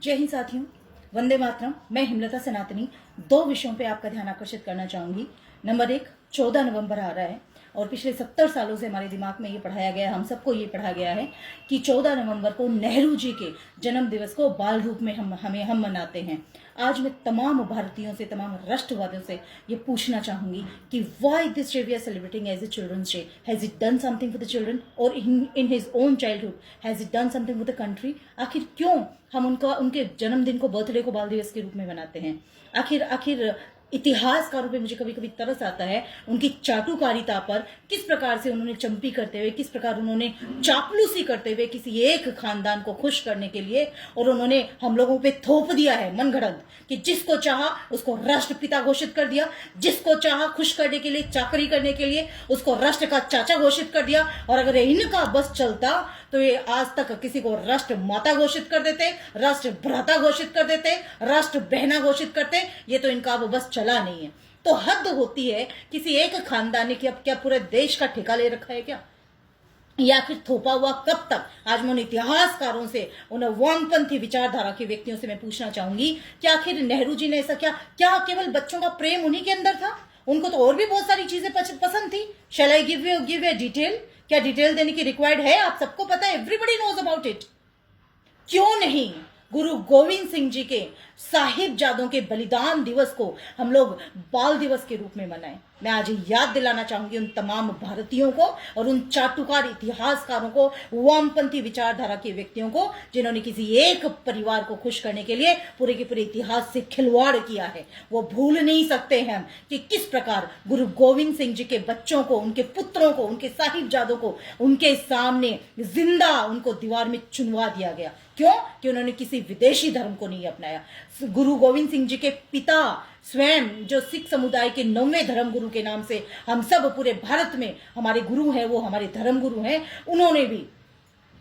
जय हिंद साथियों, वंदे मातरम। मैं हिमलता सनातनी दो विषयों पे आपका ध्यान आकर्षित करना चाहूंगी। नंबर एक, 14 नवंबर आ रहा है और पिछले 70 सालों से हमारे दिमाग में ये पढ़ाया गया है, हम सबको ये पढ़ा गया है कि 14 नवंबर को नेहरू जी के जन्म दिवस को बाल रूप में हम मनाते हैं। आज मैं तमाम भारतीयों से, तमाम राष्ट्रवादियों से ये पूछना चाहूंगी कि why this day we are celebrating as a children's day? Has it done something for the children और in his own childhood? Has it done something for the country? आखिर क्यों हम उनके जन्मदिन को, बर्थडे को बाल दिवस के रूप में मनाते हैं? आखिर इतिहासकारों पे मुझे कभी कभी तरस आता है, उनकी चाटुकारिता पर। किस प्रकार से उन्होंने चंपी करते हुए, किस प्रकार उन्होंने चापलूसी करते हुए किसी एक खानदान को खुश करने के लिए, और उन्होंने हम लोगों पे थोप दिया है मनगढ़ंत कि जिसको चाहा उसको राष्ट्रपिता घोषित कर दिया, जिसको चाहा खुश करने के लिए, चाकरी करने के लिए उसको राष्ट्र का चाचा घोषित कर दिया। और अगर इनका बस चलता तो ये आज तक किसी को राष्ट्र माता घोषित कर देते, राष्ट्र भ्राता घोषित कर देते, राष्ट्र बहना घोषित करते। ये तो इनका अब बस चला नहीं है। तो हद होती है किसी एक खानदान ने कि अब क्या पूरे देश का ठेका ले रखा है क्या? या फिर थोपा हुआ कब तक? आज मैं उन इतिहासकारों से, उन वामपंथी विचारधारा के व्यक्तियों से मैं पूछना चाहूंगी कि आखिर नेहरू जी ने ऐसा क्या केवल बच्चों का प्रेम उन्हीं के अंदर था? उनको तो और भी बहुत सारी चीजें पसंद थी। शैल आई गिव ए डिटेल? क्या डिटेल देने की रिक्वायर्ड है? आप सबको पता है, एवरीबडी नोज अबाउट इट। क्यों नहीं गुरु गोविंद सिंह जी के साहिबजादों के बलिदान दिवस को हम लोग बाल दिवस के रूप में मनाएं? मैं आज याद दिलाना चाहूंगी उन तमाम भारतीयों को और उन चाटुकार इतिहासकारों को, वामपंथी विचारधारा के व्यक्तियों को, जिन्होंने किसी एक परिवार को खुश करने के लिए पूरे के पूरे इतिहास से खिलवाड़ किया है। वो भूल नहीं सकते हैं कि किस प्रकार गुरु गोविंद सिंह जी के बच्चों को, उनके पुत्रों को, उनके साहिबजादों को उनके सामने जिंदा उनको दीवार में चुनवा दिया गया। क्यों? कि उन्होंने किसी विदेशी धर्म को नहीं अपनाया। गुरु गोविंद सिंह जी के पिता स्वयं, जो सिख समुदाय के 9वें धर्म गुरु के नाम से हम सब पूरे भारत में हमारे गुरु हैं, वो हमारे धर्म गुरु हैं, उन्होंने भी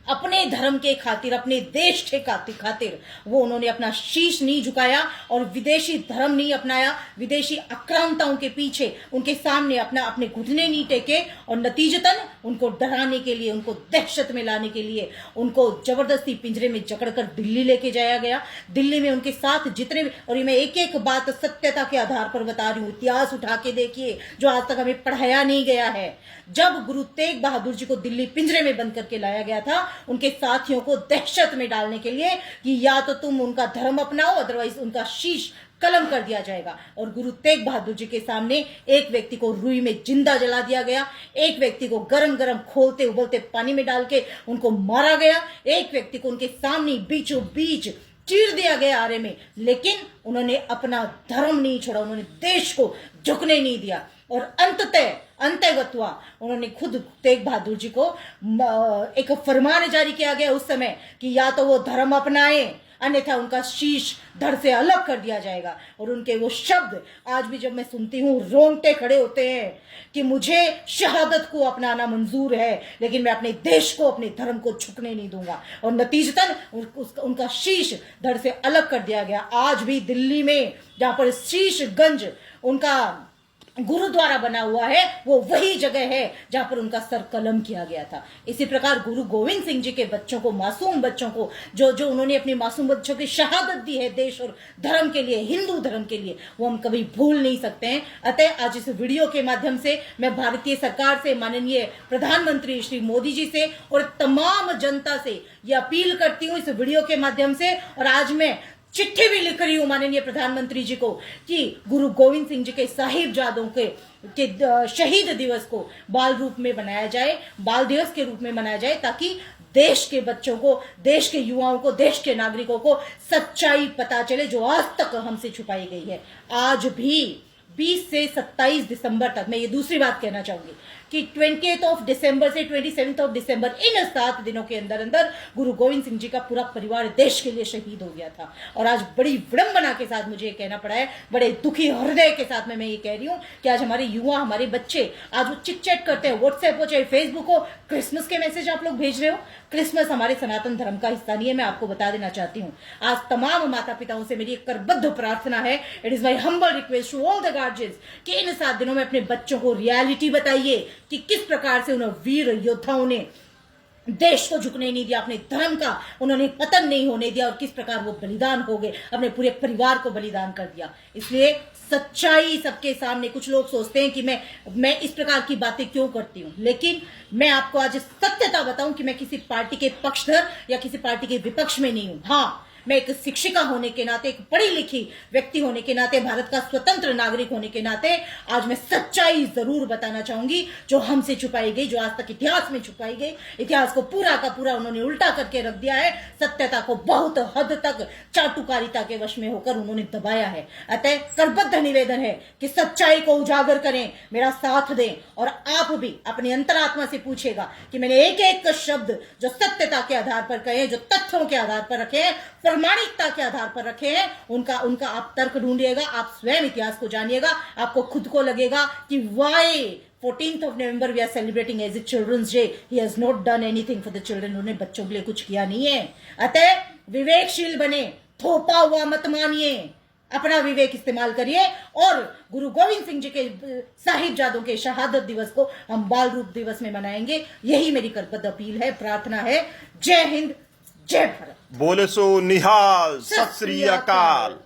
अपने धर्म के खातिर, अपने देश के खातिर वो उन्होंने अपना शीश नहीं झुकाया और विदेशी धर्म नहीं अपनाया, विदेशी आक्रांताओं के पीछे उनके सामने अपने घुटने नहीं टेके। और नतीजतन उनको डराने के लिए, उनको दहशत में लाने के लिए उनको जबरदस्ती पिंजरे में जकड़कर दिल्ली लेके जाया गया। दिल्ली में उनके साथ जितने भी, और ये मैं एक एक बात सत्यता के आधार पर बता रही हूं, इतिहास उठा के देखिए जो आज तक हमें पढ़ाया नहीं गया है। जब गुरु तेग बहादुर जी को दिल्ली पिंजरे में बंद करके लाया गया था उनके साथियों को दहशत में डालने के लिए कि या तो तुम उनका धर्म अपनाओ, अदरवाइज उनका शीश कलम कर दिया जाएगा। और गुरु तेग बहादुर जी के सामने एक व्यक्ति को रुई में जिंदा जला दिया गया, एक व्यक्ति को गरम गरम खोलते उबलते पानी में डाल के उनको मारा गया, एक व्यक्ति को उनके सामने बीचों बीच चीर दिया गया आरे में। लेकिन उन्होंने अपना धर्म नहीं छोड़ा, उन्होंने देश को झुकने नहीं दिया। और अंतगत्वा उन्होंने खुद तेग बहादुर जी को एक फरमान जारी किया गया उस समय कि या तो वो धर्म अपनाए, अन्यथा उनका शीश धड़ से अलग कर दिया जाएगा। और उनके वो शब्द आज भी जब मैं सुनती हूँ रोंगटे खड़े होते हैं कि मुझे शहादत को अपनाना मंजूर है, लेकिन मैं अपने देश को, अपने धर्म को झुकने नहीं दूंगा। और नतीजतन उनका शीश धड़ से अलग कर दिया गया। आज भी दिल्ली में जहां पर शीशगंज उनका गुरुद्वारा बना हुआ है, वो वही जगह है जहां पर उनका सर कलम किया गया था। इसी प्रकार गुरु गोविंद सिंह जी के बच्चों को, मासूम बच्चों को, जो उन्होंने अपने मासूम बच्चों की शहादत दी है देश और धर्म के लिए, हिंदू धर्म के लिए, वो हम कभी भूल नहीं सकते हैं। अतः आज इस वीडियो के माध्यम से मैं भारतीय सरकार से, माननीय प्रधानमंत्री श्री मोदी जी से और तमाम जनता से ये अपील करती हूँ इस वीडियो के माध्यम से। और आज मैं चिट्ठी भी लिख रही हूं माननीय प्रधानमंत्री जी को कि गुरु गोविंद सिंह जी के साहिबजादों के शहीद दिवस को बाल रूप में मनाया जाए, बाल दिवस के रूप में मनाया जाए, ताकि देश के बच्चों को, देश के युवाओं को, देश के नागरिकों को सच्चाई पता चले जो आज तक हमसे छुपाई गई है। आज भी 20 से 27 दिसंबर तक, मैं ये दूसरी बात कहना चाहूंगी कि 28 दिसंबर से 27 दिसंबर, इन 7 दिनों के अंदर अंदर गुरु गोविंद सिंह जी का पूरा परिवार देश के लिए शहीद हो गया था। और आज बड़ी विडंबना के साथ मुझे ये कहना पड़ा है, बड़े दुखी हृदय के साथ मैं ये कह रही हूँ कि आज हमारे युवा, हमारे बच्चे आज वो चिट चैट करते हैं, व्हाट्सएप हो चाहे फेसबुक हो, क्रिसमस के मैसेज आप लोग भेज रहे हो। क्रिसमस हमारे सनातन धर्म का हिस्सा नहीं है, मैं आपको बता देना चाहती हूँ। आज तमाम माता पिताओं से मेरी एक करबद्ध प्रार्थना है, it is my humble request to all the guardians कि इन 7 दिनों में अपने बच्चों को रियलिटी बताइए कि किस प्रकार से उन वीर योद्धाओं ने देश को झुकने नहीं दिया, अपने धर्म का उन्होंने पतन नहीं होने दिया और किस प्रकार वो बलिदान हो गए, अपने पूरे परिवार को बलिदान कर दिया। इसलिए सच्चाई सबके सामने, कुछ लोग सोचते हैं कि मैं इस प्रकार की बातें क्यों करती हूं, लेकिन मैं आपको आज सत्यता बताऊं कि मैं किसी पार्टी के पक्षधर या किसी पार्टी के विपक्ष में नहीं हूं। हाँ, मैं एक शिक्षिका होने के नाते, एक पढ़ी लिखी व्यक्ति होने के नाते, भारत का स्वतंत्र नागरिक होने के नाते आज मैं सच्चाई जरूर बताना चाहूंगी जो हमसे छुपाई गई, जो आज तक इतिहास में छुपाई गई। इतिहास को पूरा का पूरा उन्होंने उल्टा करके रख दिया है, सत्यता को बहुत हद तक चाटुकारिता के वश में होकर उन्होंने दबाया है। अतः करबद्ध निवेदन है कि सच्चाई को उजागर करें, मेरा साथ दें और आप भी अपनी अंतरात्मा से पूछेगा कि मैंने एक एक शब्द जो सत्यता के आधार पर कहे, जो तथ्यों के आधार पर रखे, प्रामाणिकता के आधार पर रखे हैं, उनका आप तर्क ढूंढिएगा, आप स्वयं इतिहास को जानिएगा। आपको खुद को लगेगा कि Y 14th of November we are celebrating as a children's day, he has not done anything for the children, उन्होंने बच्चों के लिए कुछ किया नहीं है। अतः विवेकशील बने, थोपा हुआ मत मानिए, अपना विवेक इस्तेमाल करिए और गुरु गोविंद सिंह जी के साहिबजादों के शहादत दिवस को हम बाल रूप दिवस में मनाएंगे। यही मेरी करबद्ध अपील है, प्रार्थना है। जय हिंद, जय भारत। बोले सो निहाल, सत श्री अकाल।